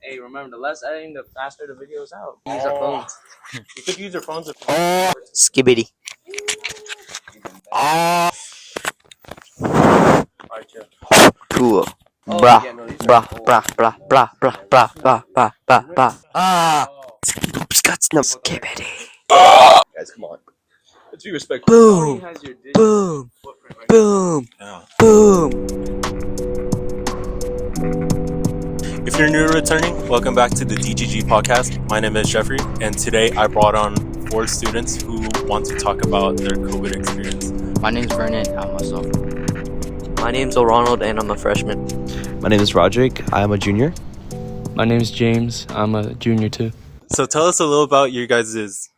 Hey, remember, the less editing, the faster the video's out. Use our phones. You could use your phones. Skibbity. Alright, chill. Cool. Oh, Brah, yeah, no, these are brah, old. brah, brah, brah, brah, brah, brah, brah, brah, brah. Ah, Oh. Scott's no skibbity. Guys, come on. Let's be respectful. Boom, Has your digital boom, footprint right boom, Yeah. boom. If you're new or returning, welcome back to the DGG podcast. My name is Jeffrey, and today I brought on 4 students who want to talk about their COVID experience. My name's Vernon. I'm a sophomore. My name's Oronald, and I'm a freshman. My name is Rodrick. I am a junior. My name's James. I'm a junior too. So tell us a little about your guys'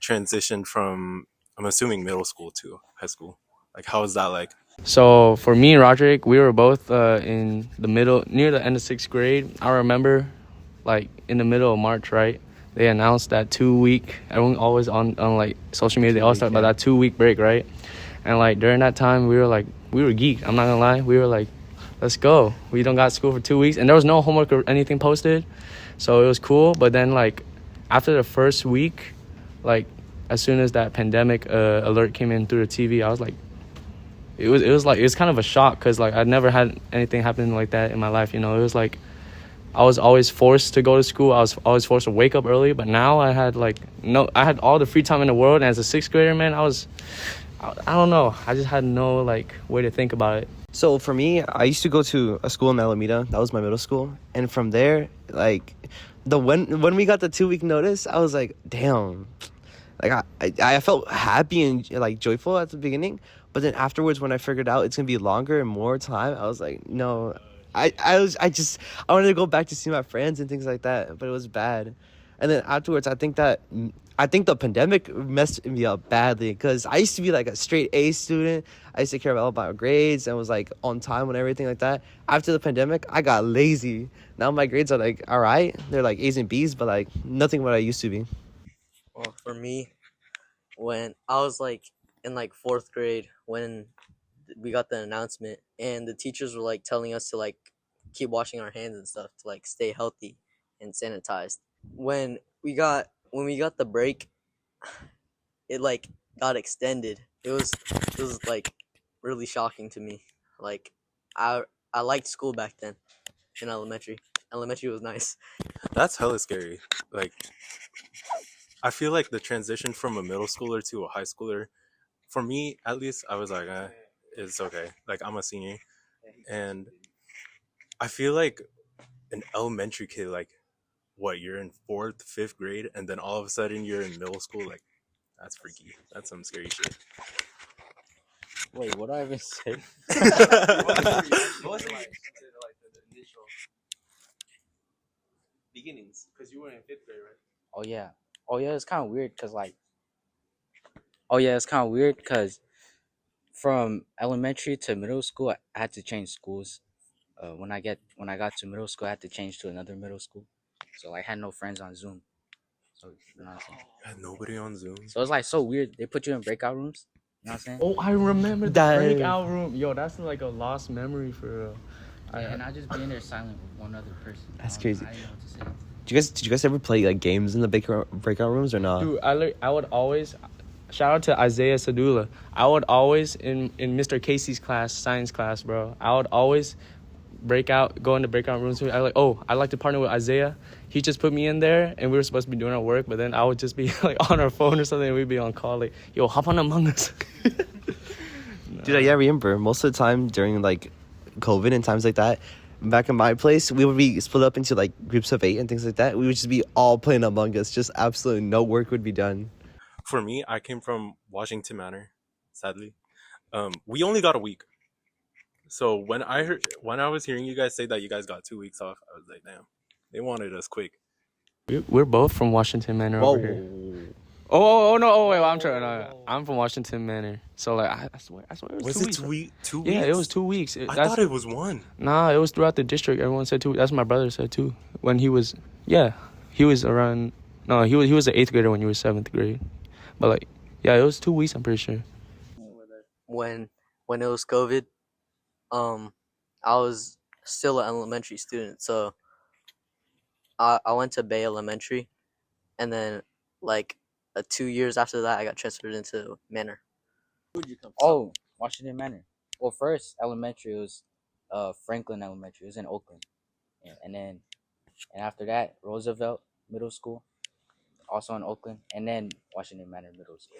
transition from, I'm assuming, middle school to high school. How was that like? So for me and Rodrick, we were both in the middle, near the end of 6th grade. I remember, in the middle of March, right? They announced that 2-week. Everyone always on social media. They always talk about that 2-week break, right? And during that time, we were geek. I'm not gonna lie. We were like, let's go. We don't got school for 2 weeks, and there was no homework or anything posted, so it was cool. But then after the first week, as soon as that pandemic alert came in through the TV, I was like. It was kind of a shock because I'd never had anything happen like that in my life. It was I was always forced to go to school. I was always forced to wake up early. But now I had I had all the free time in the world. And as a 6th grader, man, I don't know. I just had no way to think about it. So for me, I used to go to a school in Alameda. That was my middle school. And from there, when we got the 2-week notice, I was like, damn. I felt happy and joyful at the beginning. But then afterwards, when I figured out it's gonna be longer and more time, I was like, no. I wanted to go back to see my friends and things like that, but it was bad. And then afterwards, I think the pandemic messed me up badly because I used to be a straight A student. I used to care about all my grades and was on time and everything like that. After the pandemic, I got lazy. Now my grades are all right. They're A's and B's, but nothing what I used to be. Well, for me, when I was in 4th grade, when we got the announcement and the teachers were telling us to keep washing our hands and stuff to stay healthy and sanitized. When we got the break, it got extended. It was really shocking to me. I liked school back then in elementary. Elementary was nice. That's hella scary. I feel like the transition from a middle schooler to a high schooler, for me at least, I was it's okay. I'm a senior, and I feel like an elementary kid, you're in 4th, 5th grade, and then all of a sudden you're in middle school. That's freaky. That's some scary shit. Wait, what did I even say? What was the initial beginnings? Because you were in 5th grade, right? Oh yeah, it's kind of weird because from elementary to middle school, I had to change schools. When I got to middle school, I had to change to another middle school. So I had no friends on Zoom. So you know what I'm saying? I had nobody on Zoom. So it's so weird. They put you in breakout rooms. You know what I'm saying? Oh, I remember the That- breakout room. Yo, that's a lost memory for real. And I just be in there silent with one other person. That's crazy. I didn't know what to say. Did you guys ever play games in the breakout rooms or not? Dude, I would always shout out to Isaiah Sadula. I would always in Mr. Casey's class, science class, bro. I would always go into breakout rooms. I like to partner with Isaiah. He just put me in there, and we were supposed to be doing our work, but then I would just be on our phone or something, and we'd be on call yo, hop on Among Us. Dude, I remember most of the time during COVID and times like that, back in my place, we would be split up into groups of 8 and things like that. We would just be all playing Among Us. Just absolutely no work would be done. For me, I came from Washington Manor, sadly. We only got a week. So when I was hearing you guys say that you guys got 2 weeks off, I was like, damn, they wanted us quick. We're both from Washington Manor over here. Oh no! Oh wait, I'm trying. No, I'm from Washington Manor. So I swear it was 2 weeks. 2 weeks? Yeah, it was 2 weeks. I thought it was 1. Nah, it was throughout the district. Everyone said 2. That's what my brother said too. When he was around. No, he was an 8th grader when you were 7th grade. But it was 2 weeks. I'm pretty sure. When it was COVID, I was still an elementary student, so I went to Bay Elementary, and then like 2 years after that, I got transferred into Manor. Where'd you come from? Oh, Washington Manor. Well, first elementary was Franklin Elementary. It was in Oakland, and after that Roosevelt Middle School, also in Oakland, and then Washington Manor Middle School.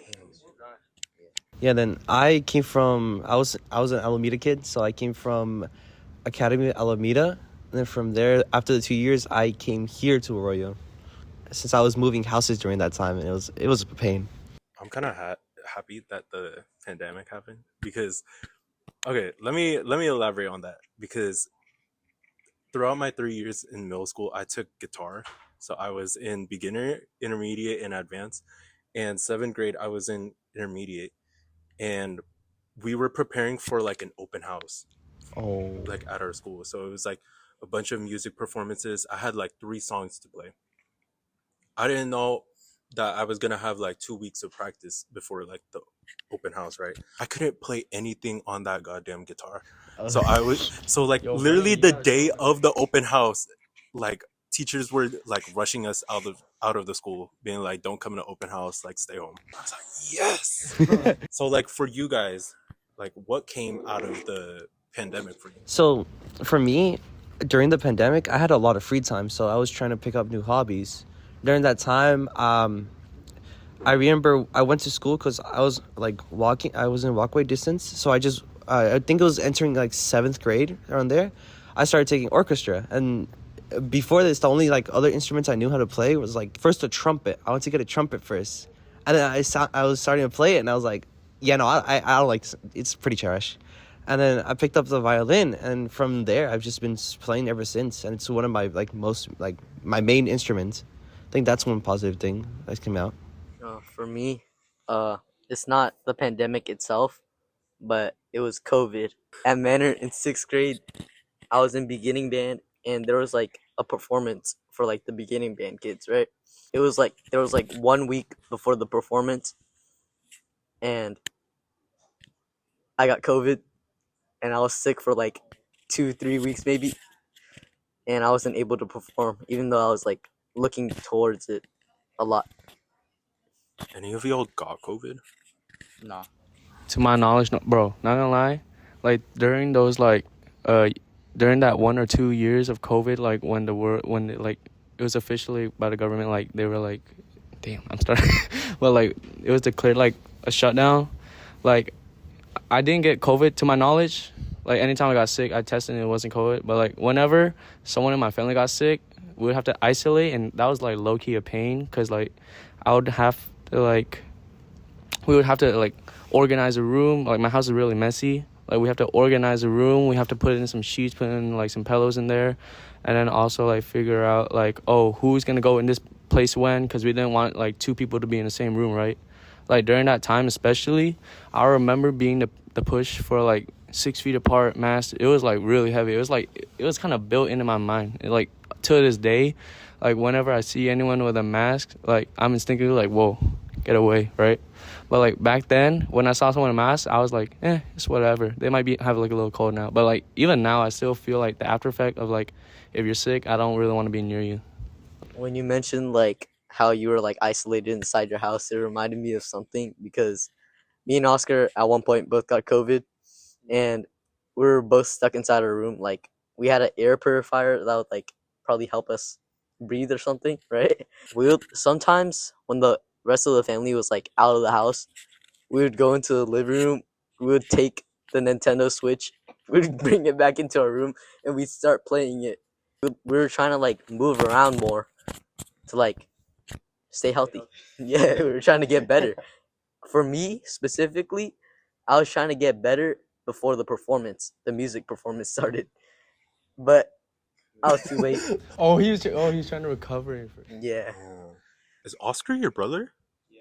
Yeah, then I came from I was an Alameda kid, so I came from Academy Alameda, and then from there after the 2 years I came here to Arroyo. Since I was moving houses during that time, and it was a pain. I'm kind of happy that the pandemic happened because okay, let me elaborate on that because throughout my 3 years in middle school, I took guitar. So I was in beginner, intermediate, and advanced. And 7th grade, I was in intermediate. And we were preparing for like an open house, Oh, like at our school. So it was like a bunch of music performances. I had like 3 songs to play. I didn't know that I was gonna have like 2 weeks of practice before like the open house, right? I couldn't play anything on that goddamn guitar. So I was Yo, literally Vernon, the you gotta day stop of the open house, like teachers were like rushing us out of the school, being like, "Don't come to open house, like stay home." I was like, "Yes." So like for you guys, like what came out of the pandemic for you? so for me, during the pandemic, I had a lot of free time, so I was trying to pick up new hobbies. During that time, I remember I went to school because I was like walking. I was in walkway distance, so I think it was entering like 7th grade around there. I started taking orchestra, and before this, the only like other instruments I knew how to play was like first a trumpet. I went to get a trumpet first, and then I was starting to play it, and I was like, yeah, no, I don't like it's pretty trash. And then I picked up the violin, and from there I've just been playing ever since, and it's one of my my main instruments. I think that's one positive thing that came out. For me, it's not the pandemic itself, but it was COVID. At Manor in 6th grade, I was in beginning band, and there was like a performance for like the beginning band kids, right? It was like there was like 1 week before the performance, and I got COVID, and I was sick for like 2-3 weeks maybe, and I wasn't able to perform, even though I was like looking towards it a lot. Any of y'all got COVID? No. To my knowledge, no, bro, not gonna lie, like during those like during that 1 or 2 years of COVID, like when like it was officially by the government, like they were like, damn, I'm starting well, like it was declared like a shutdown. Like I didn't get COVID to my knowledge. Like anytime I got sick, I tested and it wasn't COVID. But like whenever someone in my family got sick, we would have to isolate, and that was like low key a pain because like I would have to like we would have to like organize a room. Like my house is really messy. Like we have to organize a room. We have to put in some sheets, put in like some pillows in there, and then also like figure out like, oh, who's gonna go in this place when, because we didn't want like 2 people to be in the same room, right? Like during that time especially, I remember being the push for like 6 feet apart mask. It was like really heavy. It was kind of built into my mind. Like to this day, like whenever I see anyone with a mask, like I'm instinctively like, whoa, get away, right? But like back then, when I saw someone in a mask, I was like, it's whatever. They might have like a little cold now, but like even now, I still feel like the after effect of like, if you're sick, I don't really want to be near you. When you mentioned like how you were like isolated inside your house, it reminded me of something because me and Oscar at one point both got COVID, and we were both stuck inside our room. Like we had an air purifier that would like probably help us breathe or something, right? We would sometimes when the rest of the family was like out of the house, we would go into the living room. We would take the Nintendo Switch, we'd bring it back into our room, and we'd start playing it. We were trying to like move around more to like stay healthy. Yeah, we were trying to get better. For me specifically, I was trying to get better before the music performance started. But I was too late. He's trying to recover. Yeah. Is Oscar your brother?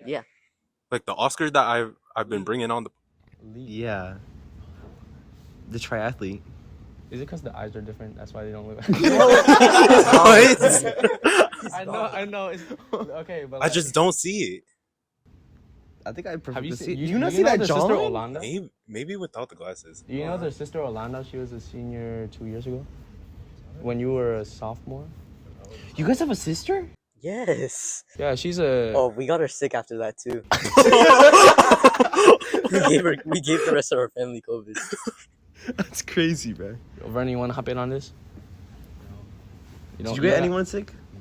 Yeah. Like the Oscar that I've been bringing on the. Yeah, the triathlete. Is it because the eyes are different? That's why they don't look. I know. It's, okay, but I just don't see it. I think I have prefer you to see. seen? You not know see that their sister John? Olanda? Maybe without the glasses. You know their sister Olanda? She was a senior 2 years ago. When you were a sophomore. You guys have a sister? Yes. Yeah, she's a. Oh, we got her sick after that too. we gave the rest of our family COVID. That's crazy, man. Vernon, you want to hop in on this? Did you get anyone sick? No,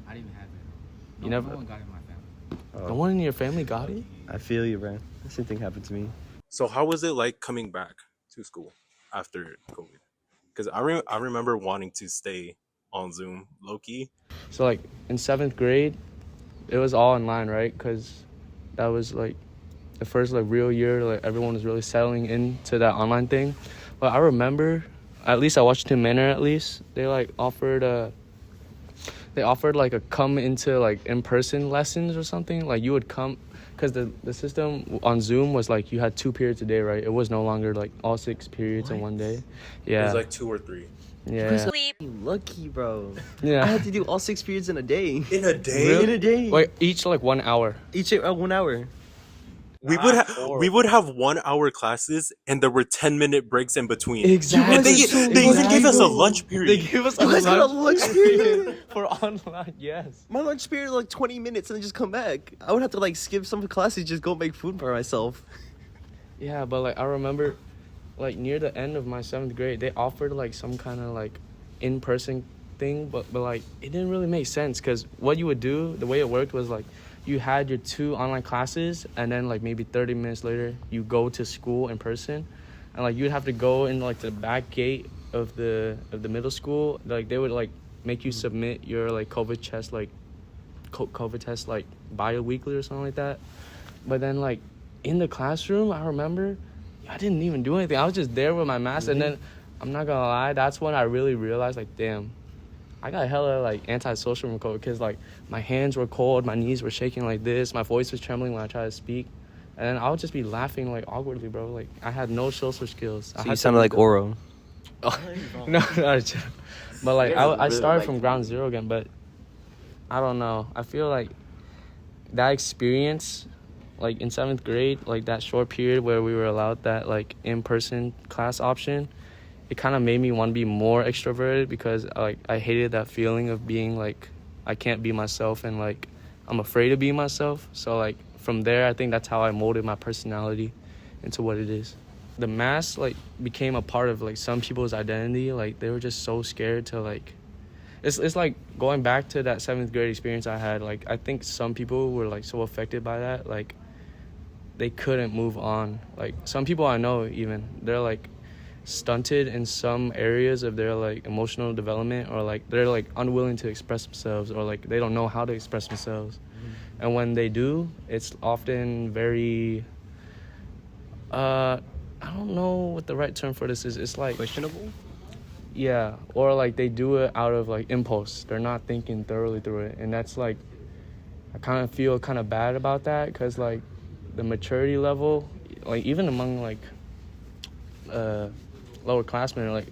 I didn't even have it. You never. No one got it in my family. No one in your family got it? I feel you, man. The same thing happened to me. So how was it like coming back to school after COVID? Because I remember wanting to stay on Zoom low key. So like in 7th grade, it was all online, right? Because that was like the first like real year, like everyone was really settling into that online thing. But I remember, at least at Washington Manor, at least they like offered like a come into like in-person lessons or something. Like you would come, because the system on Zoom was like you had 2 periods a day, right? It was no longer like all 6 periods in one day. Yeah. It was like 2 or 3. Yeah. Lucky, bro. Yeah. I had to do all 6 periods in a day. In a day? Really? In a day. Like each like 1 hour. Each 1 hour. We would have 1 hour classes and there were 10-minute breaks in between. Exactly. And they even gave us a lunch period. They gave us You guys got a lunch period? for online. Yes. My lunch period like 20 minutes and then just come back. I would have to like skip some classes, just go make food for myself. Yeah, but like I remember, like near the end of my 7th grade, they offered like some kind of like in-person thing, but like it didn't really make sense because what you would do, the way it worked was like you had your 2 online classes and then like maybe 30 minutes later you go to school in person, and like you'd have to go in like the back gate of the middle school. Like they would like make you submit your like COVID test like bi-weekly or something like that. But then like in the classroom, I remember I didn't even do anything. I was just there with my mask. And then I'm not gonna lie, that's when I really realized like, damn, I got hella like antisocial from COVID because like my hands were cold, my knees were shaking like this, my voice was trembling when I tried to speak, and then I would just be laughing like awkwardly, bro. Like I had no social skills. So you sounded like Oro. Oh, no, but like I started from ground zero again. But I don't know. I feel like that experience, like in 7th grade, like that short period where we were allowed that like in-person class option, it kind of made me want to be more extroverted because like I hated that feeling of being like I can't be myself and like I'm afraid of being myself. So like from there, I think that's how I molded my personality into what it is. The mask like became a part of like some people's identity. Like they were just so scared to like, it's like going back to that 7th grade experience I had. Like I think some people were like so affected by that, like they couldn't move on. Like some people I know, even they're like stunted in some areas of their like emotional development, or like they're like unwilling to express themselves, or like they don't know how to express themselves. And when they do, it's often very I don't know what the right term for this is. It's like Questionable? yeah, or like they do it out of like impulse. They're not thinking thoroughly through it, and that's like I kind of feel kind of bad about that because like the maturity level, like even among like lower classmen, like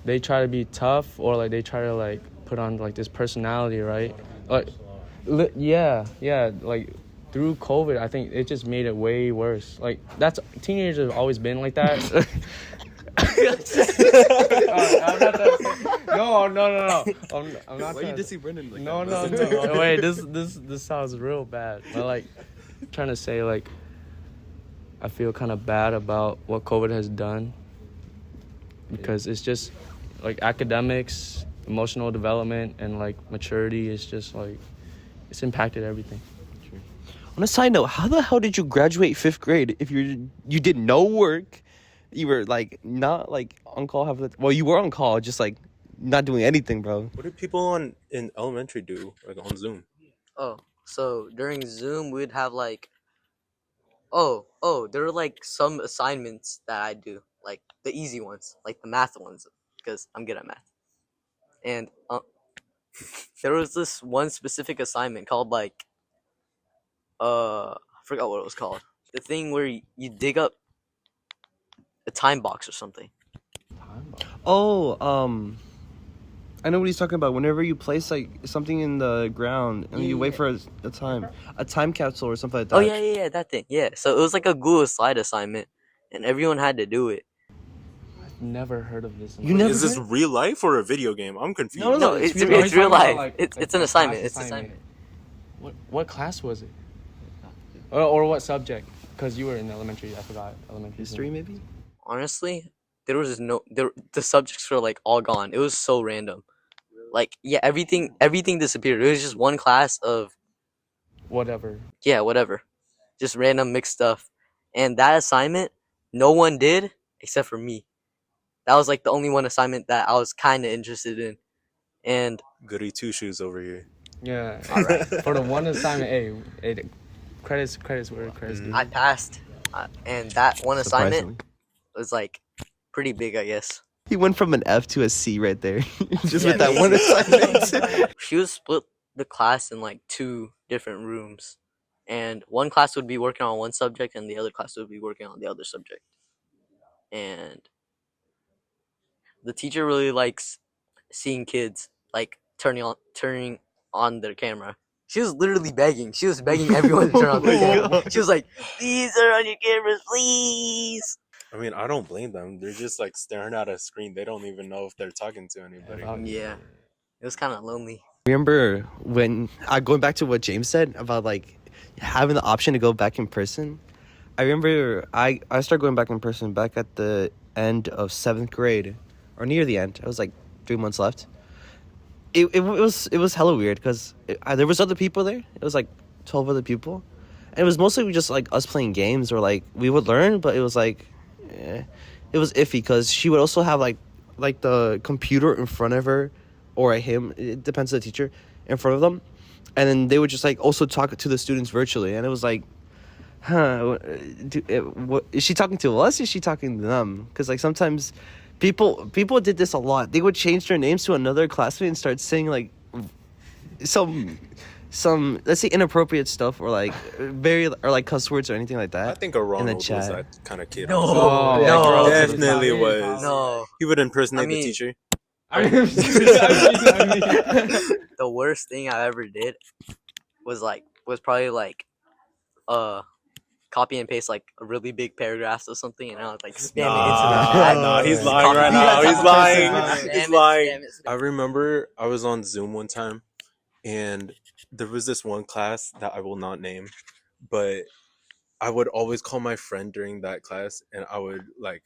they try to be tough, or like they try to like put on like this personality, right? Like yeah, like through COVID, I think it just made it way worse. Like that's teenagers have always been like that. No. I'm not. Why are you dissing Brendan like No. that? Wait, this sounds real bad. But like, trying to say like, I feel kind of bad about what COVID has done because it's just like academics, emotional development, and like maturity is just like it's impacted everything. On a side note, how the hell did you graduate 5th grade if you did no work? You were like not like on call half the well, you were on call, just like not doing anything, bro. What did people in elementary do like on Zoom? Oh, so during Zoom we'd have like there were like some assignments that I do, like the easy ones, like the math ones, because I'm good at math. And there was this one specific assignment called like I forgot what it was called. The thing where you dig up a time box or something. Oh, I know what he's talking about. Whenever you place like something in the ground and you wait for a time capsule or something like that. Oh yeah, that thing. Yeah, so it was like a Google slide assignment, and everyone had to do it. never heard of this. You never Is this heard? real life or a video game? I'm confused. No, No, it's it's real- real life. Like, It's an assignment. class It's an assignment. What class was it? Or what subject? Because you were in elementary. I forgot elementary. History, maybe. Honestly, there was the subjects were like all gone. It was so random. Like yeah, everything disappeared. It was just one class of Whatever. whatever, just random mixed stuff. And that assignment, no one did except for me. That was like the only one assignment that I was kind of interested in. And Goody two shoes over here. Yeah. All right. For the one assignment, hey, credits where credits due. I passed, and that one assignment Surprisingly. was like pretty big, I guess. He went from an F to a C right there, just Yeah, with that one assignment. She would split the class in like 2 different rooms, and one class would be working on one subject, and the other class would be working on the other subject. And the teacher really likes seeing kids like turning on their camera. She was literally begging. She was begging everyone to turn on their Oh my camera. God. She was like, "Please turn on your cameras, please." I mean, I don't blame them. They're just like staring at a screen. They don't even know if they're talking to anybody. Yeah, it was kind of lonely. Remember when going back to what James said about like having the option to go back in person? I remember I started going back in person back at the end of 7th grade, or near the end. It was like 3 months left. It was hella weird because there was other people there. It was like 12 other people, and it was mostly just like us playing games, or like we would learn, but it was like it was iffy because she would also have like the computer in front of her, or him, it depends on the teacher, in front of them, and then they would just like also talk to the students virtually, and it was like, what is she talking to us? Is she talking to them? Because like sometimes people did this a lot. They would change their names to another classmate and start saying like some let's say inappropriate stuff, or like cuss words or anything like that. I think Oronald was chat. that kind of kid. No, also. no. Definitely was. No, He would impersonate I mean- the teacher. I mean, the worst thing I ever did was probably like copy and paste like a really big paragraphs or something, and I was like spam it into the chat. Nah, he's lying Copy right that now. He's type of lying. person. He's Spam it, lying. spam it, spam I it. remember I was on Zoom one time, and there was this one class that I will not name, but I would always call my friend during that class, and I would like,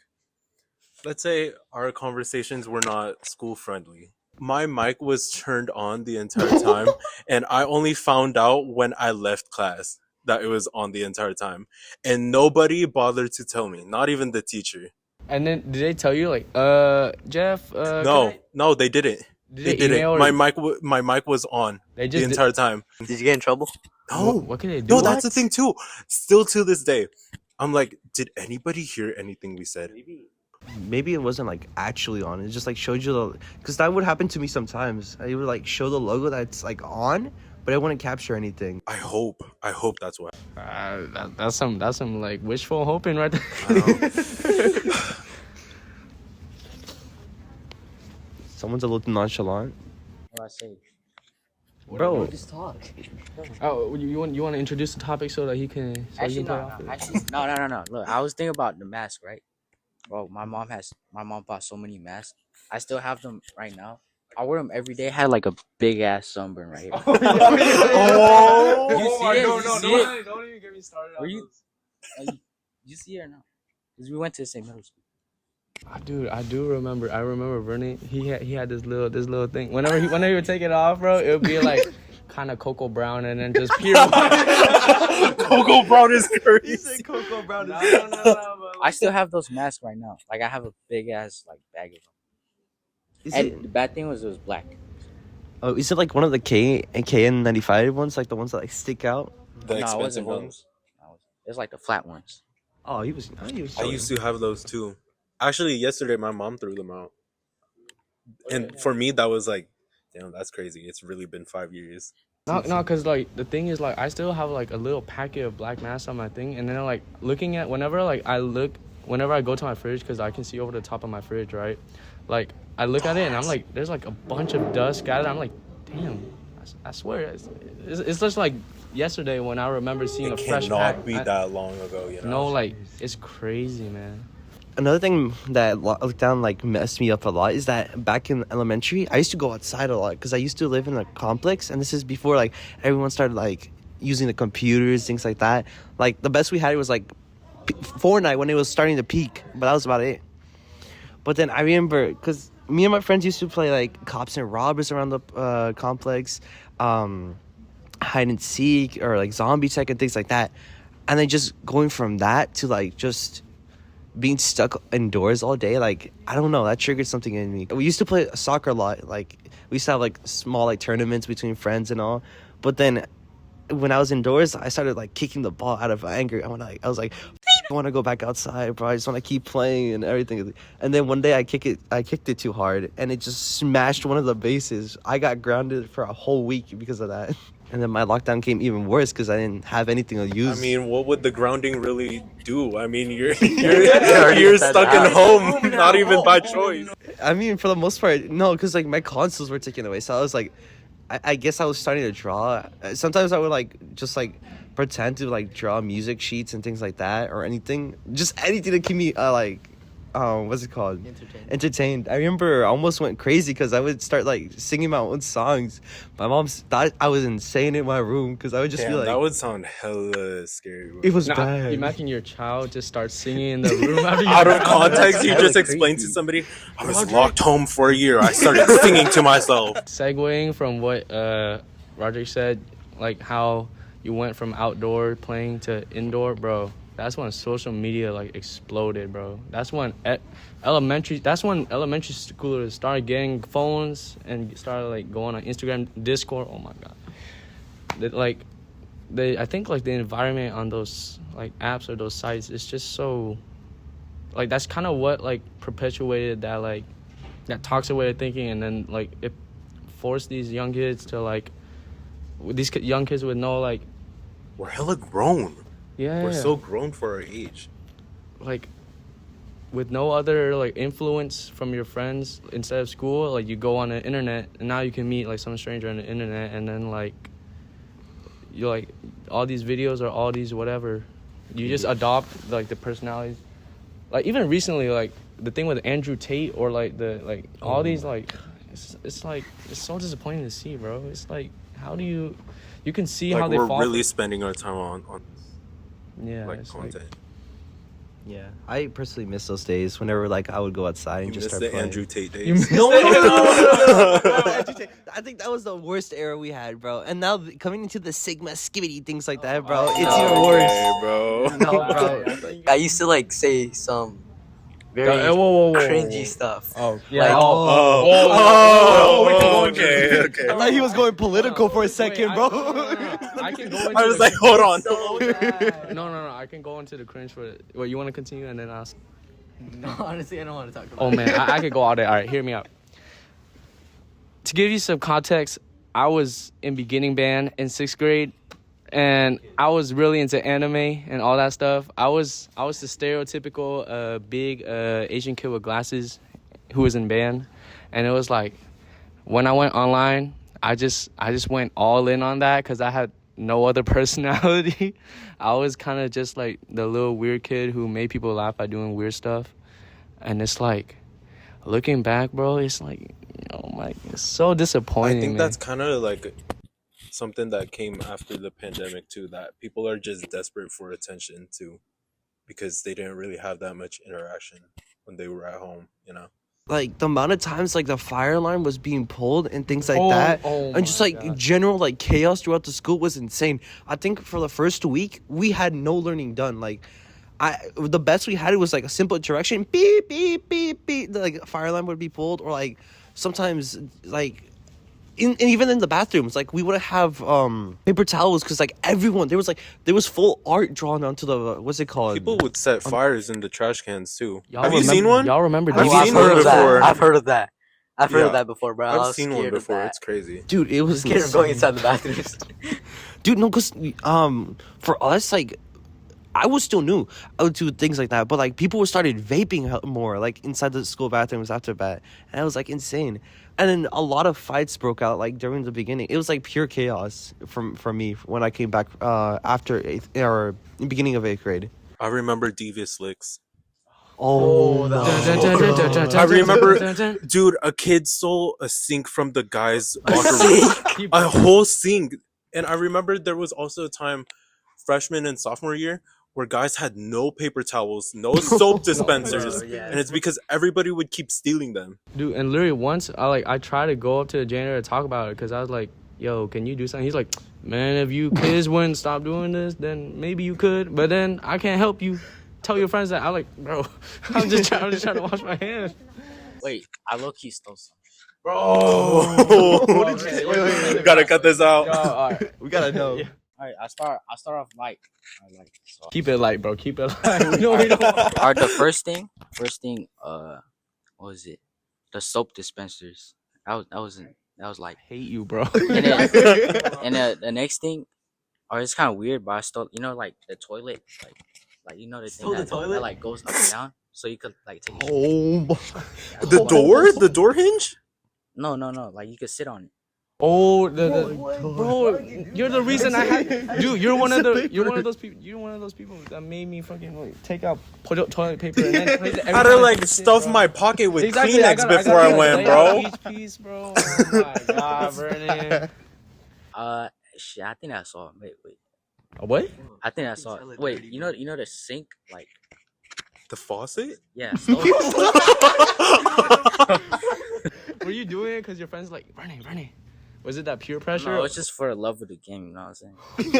let's say our conversations were not school friendly. My mic was turned on the entire time, and I only found out when I left class that it was on the entire time, and nobody bothered to tell me, not even the teacher. and then did they tell you like, Jeff? No, they didn't. Did They they email didn't. or My mic was on they the just entire time. Did you get in trouble? No, What can they do? no, that's the thing too. Still to this day, I'm like, did anybody hear anything we said? Maybe it wasn't like actually on. It just like showed you the, because that would happen to me sometimes. I would like show the logo that's like on, but I wouldn't capture anything. I hope that's why. That's some like wishful hoping right there. Someone's a little nonchalant. What do I say? Bro, Just talk. Oh, you want to introduce the topic so that he can Actually, play no. off it? Actually, no. Look, I was thinking about the mask, right? Bro, my mom bought so many masks. I still have them right now. I wear them every day. I had like a big ass sunburn right here. Oh, You see it? You see it? don't even get me started. Were you? You see it or no? Because we went to the same middle school. Dude, I do remember. I remember Vernon. He had this little thing. Whenever he would take it off, bro, it would be like kind of cocoa brown and then just pure white. Cocoa Brown is crazy. Cocoa Brown No, I still have those masks right now. Like I have a big ass like bag of them. And the bad thing was it was black. Oh, is it like one of the KN95 ones, like the ones that like stick out? The No, it expensive wasn't ones. those. No, it's like the flat ones. Oh, he was. I used to have those too. Actually, yesterday my mom threw them out, and for me that was like, damn, that's crazy. It's really been 5 years. No, cause like the thing is like I still have like a little packet of black masks on my thing, and then like looking at whenever I go to my fridge, cause I can see over the top of my fridge, right? Like I look at it and I'm like, there's like a bunch of dust scattered. I'm like, damn, I swear it's just like yesterday when I remember seeing It a fresh cannot pack. be that long ago, you know. No, like it's crazy, man. another thing that lockdown like messed me up a lot is that back in elementary, I used to go outside a lot because I used to live in a complex, and this is before like everyone started like using the computers, things like that. Like the best we had was like Fortnite when it was starting to peak, but that was about it. But then I remember because me and my friends used to play like cops and robbers around the complex, hide and seek or like zombie tech and things like that, and then just going from that to like just being stuck indoors all day, like I don't know, that triggered something in me. We used to play soccer a lot, like we used to have like small like tournaments between friends and all, but then when I was indoors I started like kicking the ball out of anger. I was like I want to go back outside, bro. I just want to keep playing and everything. And then one day I kicked it too hard and it just smashed one of the bases. I got grounded for a whole week because of that. And then my lockdown came even worse because I didn't have anything to use. I mean, what would the grounding really do? I mean, you're stuck in home, not even by choice. I mean, for the most part, no, because like my consoles were taken away. So I was like, I guess I was starting to draw. Sometimes I would like just like pretend to like draw music sheets and things like that, or anything to keep me what's it called? Entertained. I remember I almost went crazy because I would start like singing my own songs. My mom thought I was insane in my room because I would just be like, that would sound hella scary. It was bad. Imagine your child just starts singing in the room after you out of context. You just explained to somebody, I was locked home for a year. I started singing to myself. Segueing from what Rodrick said, like how you went from outdoor playing to indoor, bro. That's when social media like exploded, bro. That's when elementary schoolers started getting phones and started like going on Instagram, Discord. Oh my god. I think like the environment on those like apps or those sites is just so like that's kind of what like perpetuated that like that toxic way of thinking, and then like it forced these young kids to like these young kids would know like we're hella grown. Yeah, we're so grown for our age. Like, with no other like influence from your friends instead of school, like you go on the internet and now you can meet like some stranger on the internet, and then like you like all these videos or all these whatever, you just adopt like the personalities. Like even recently, like the thing with Andrew Tate or like the like all these like it's like it's so disappointing to see, bro. It's like how do you can see like how they we're fall really spending our time on yeah, like content. Like, yeah, I personally miss those days whenever like I would go outside and just start the playing. Andrew Tate days. No, I think that was the worst era we had, bro. And now coming into the Sigma skibbity things like that, bro, it's even worse. Okay, bro. No, bro. I used to like say some very whoa. cringy stuff. Oh, yeah. Like, We can go okay. I thought he was going political for a second, bro. I can go into I was like, hold on. No. I can go into the cringe for it. What, you want to continue and then ask? No, honestly, I don't want to talk about Oh, man. I could go all day. All right, hear me out. To give you some context, I was in beginning band in 6th grade, and I was really into anime and all that stuff. I was the stereotypical big Asian kid with glasses who was in band, and it was like when I went online, I just went all in on that because I had no other personality. I was kind of just like the little weird kid who made people laugh by doing weird stuff, and it's like looking back, bro, it's like it's so disappointing. I think man. that's kind of like something that came after the pandemic too, that people are just desperate for attention too, because they didn't really have that much interaction when they were at home, Like the amount of times like the fire alarm was being pulled and things like that, and just like God. general like chaos throughout the school was insane. I think for the first week we had no learning done. Like the best we had was like a simple interaction, beep beep beep beep. The, like fire alarm would be pulled, or like sometimes like even in the bathrooms, like we would have paper towels because like everyone there was full art drawn onto the what's it called? People would set fires in the trash cans too. Y'all Have you seen one? Y'all remember I've DGG? seen one before. I've heard of that. I've heard Yeah. of that before, bro. I I've was seen scared one before. Of that. It's crazy. Dude, it was Scared of going inside the bathrooms. Dude, no, because for us, like, I was still new. I would do things like that, but like people started vaping more, like inside the school bathrooms after that, and it was like insane. And then a lot of fights broke out like during the beginning. It was like pure chaos from me when I came back after 8th or beginning of 8th grade. I remember devious licks. Oh, I remember, dude, a kid stole a sink from the guy's locker room. A whole sink. And I remember there was also a time, freshman and sophomore year, where guys had no paper towels, no soap dispensers, and it's because everybody would keep stealing them. Dude, and literally once I tried to go up to the janitor to talk about it because I was like, yo, can you do something? He's like, man, if you kids wouldn't stop doing this, then maybe you could, but then I can't help you. Tell your friends that. I'm like, bro, I'm just trying to wash my hands. Wait, I low-key stole some. Bro, we gotta cut this out. Yo, all right. We gotta know. Yeah. All right, I start off light. So. Keep it light, bro. Keep it light. We don't. All right, the first thing, what was it? The soap dispensers. That was like, Hate you, bro. and then, the next thing, it's kind of weird, but I stole, like the toilet, like the thing that like goes up and down, so you could like take. The door hinge? No, like you could sit on it. Oh, bro, you're the reason I had. Dude, you're one of those people that made me fucking like take out toilet paper and then place it. I had to like stuff my pocket with Kleenex before I went, bro. Each piece, bro. Oh my god, Vernon. Shit, I think I saw it. Wait. What? I think I saw it. Wait, you know the sink, like the faucet? Yeah. Were you doing it because your friends like Vernon? Was it that pure pressure? No, it's just for the love of the game. You know what I'm saying?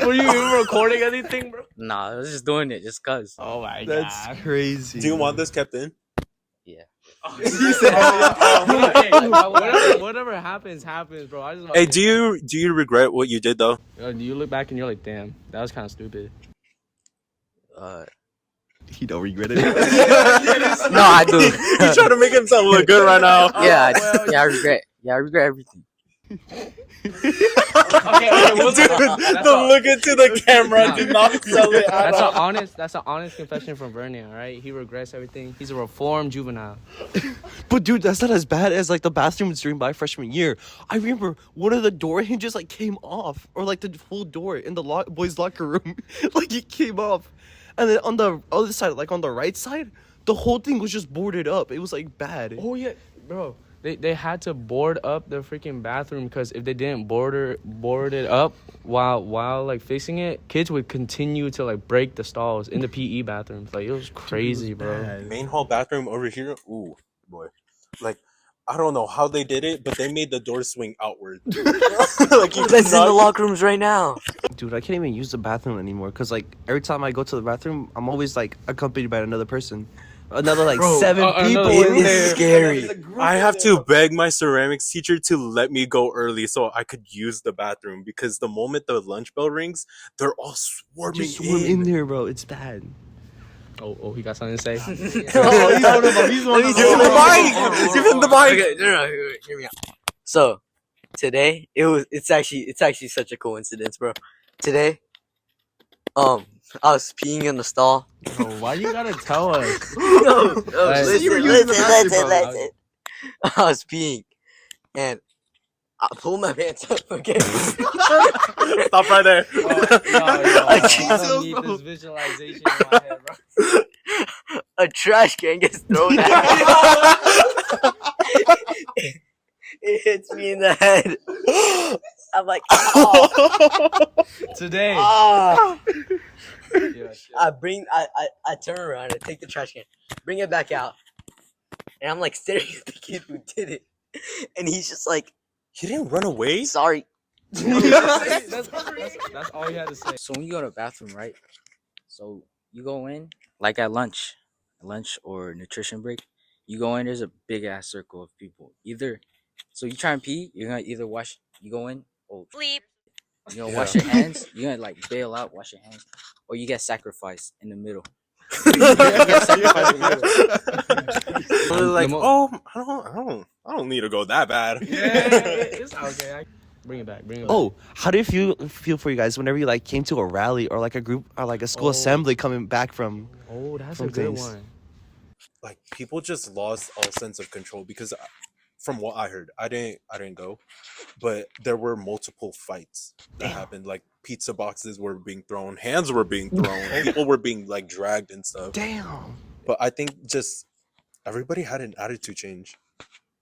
Were you even recording anything, bro? Nah, I was just doing it just cause. Oh my god, that's crazy. Do you want this kept in? Yeah. Whatever happens, bro. I just Hey, do you regret what you did though? Do you look back and you're like, damn, that was kind of stupid. He don't regret it. No, I do. He's trying to make himself look good right now. Yeah, I regret. Yeah, I regret everything. Okay, the look into the camera did not sell it. That's an honest confession from Vernon. All right, he regrets everything. He's a reformed juvenile. But dude, that's not as bad as like the bathroom was during my freshman year. I remember one of the door hinges like came off, or like the full door in the boys' locker room, like it came off, and then on the other side, like on the right side, the whole thing was just boarded up. It was like bad. Oh yeah, bro. They had to board up the freaking bathroom because if they didn't board it up while like fixing it, kids would continue to like break the stalls in the PE bathrooms. Like it was crazy, bro. Main hall bathroom over here. Ooh, boy. Like I don't know how they did it, but they made the door swing outward. Like that's in the locker rooms right now. Dude, I can't even use the bathroom anymore because like every time I go to the bathroom, I'm always like accompanied by another person. Another like 7 people in there. Scary. I have to beg my ceramics teacher to let me go early so I could use the bathroom because the moment the lunch bell rings, they're all swarming Just swarm in there, bro. It's bad. Oh, he got something to say. Give him the mic. Okay, no, hear me out. So today it's actually such a coincidence, bro. Today, I was peeing in the stall. Bro, why you gotta tell us? No, Like, listen. I was peeing, and I pulled my pants up. Okay. Stop right there. I don't need this visualization in my head, bro. A trash can gets thrown at me. It hits me in the head. I'm like, oh. Today. Oh. I turn around and take the trash can, bring it back out, and I'm like staring at the kid who did it, and he's just like, he didn't run away. Sorry. That's all you had to say. So when you go to the bathroom, right? So you go in like at lunch or nutrition break. You go in. There's a big ass circle of people. So you try and pee. You're gonna either wash. You go in. Sleep. Wash your hands. You're gonna like bail out, wash your hands, or you get sacrificed in the middle. Like, I don't need to go that bad. Yeah, it's okay. Bring it back. Oh, how do you feel for you guys whenever you like came to a rally or like a group or like a school assembly coming back from? Oh, that's from a good things? one. Like people just lost all sense of control because from what I heard, I didn't go, but there were multiple fights that happened. Like pizza boxes were being thrown, hands were being thrown, people were being like dragged and stuff. Damn. But I think just everybody had an attitude change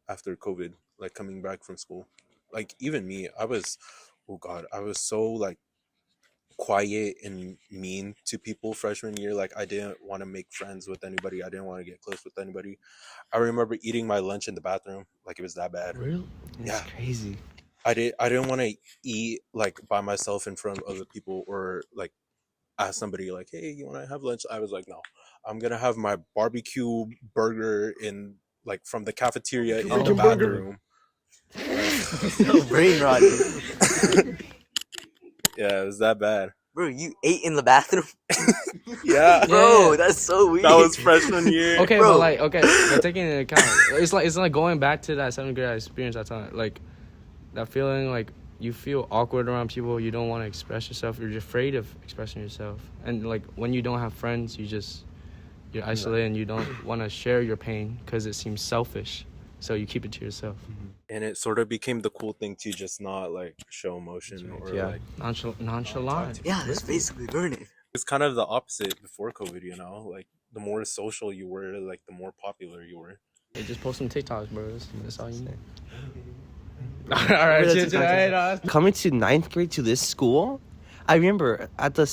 after COVID, like coming back from school. Like even me, oh God, I was so like quiet and mean to people freshman year. Like I didn't want to make friends with anybody. I didn't want to get close with anybody. I remember eating my lunch in the bathroom. Like it was that bad. Really? It's crazy. I didn't want to eat like by myself in front of other people or like ask somebody like, hey, you want to have lunch? I was like, no, I'm gonna have my barbecue burger in like from the cafeteria in the bathroom. So brain rot. Yeah, it was that bad. Bro, you ate in the bathroom? Yeah, Bro, Yeah. that's so weird. that was freshman year. Okay, Bro. but like, but taking into account, it's like going back to that 7th grade experience. That time, like that feeling, like you feel awkward around people. You don't want to express yourself. You're just afraid of expressing yourself. And like when you don't have friends, you're isolated and you don't want to share your pain because it seems selfish. So you keep it to yourself. And it sort of became the cool thing to just not like show emotion or Yeah. like Nonchalant. Yeah, that's basically Vernon. it's kind of the opposite before COVID, you know? Like the more social you were, like the more popular you were. Hey, just post some TikToks, bro. That's all you need. All right, Coming to 9th grade to this school, I remember at the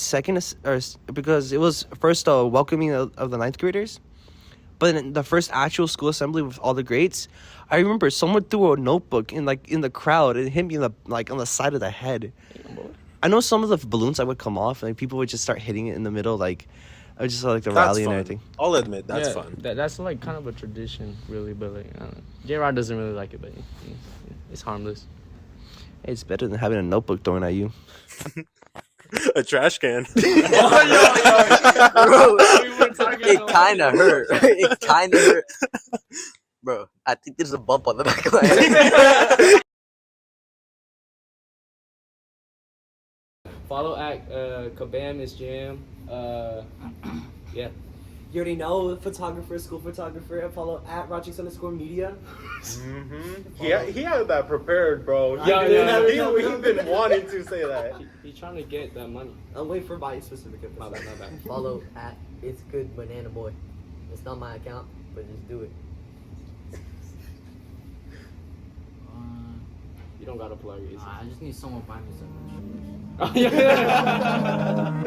because it was first welcoming of the 9th graders, but in the first actual school assembly with all the grades, I remember someone threw a notebook in the crowd and hit me on the side of the head. I know some of the balloons that would come off, and people would just start hitting it in the middle, like just like the That's rally fun. and everything. I'll admit that's Yeah, fun. That's like kind of a tradition, really. But like, I don't know. J-Rod doesn't really like it, but it's harmless. Hey, it's better than having a notebook thrown at you. A trash can. Bro, it kind of hurt. It kind of hurt. Bro, I think there's a bump on the back of my head. Follow at Kabam is Jam. Yeah. You already know, photographer, school photographer, and follow at Rodrick_media. He had that prepared, bro. He's been wanting to say that. He's trying to get that money. I'm waiting for my specific episode. My bad. Follow at It's Good Banana Boy. It's not my account, but just do it. You don't gotta plug it. I just need someone to buy me some. Oh, yeah.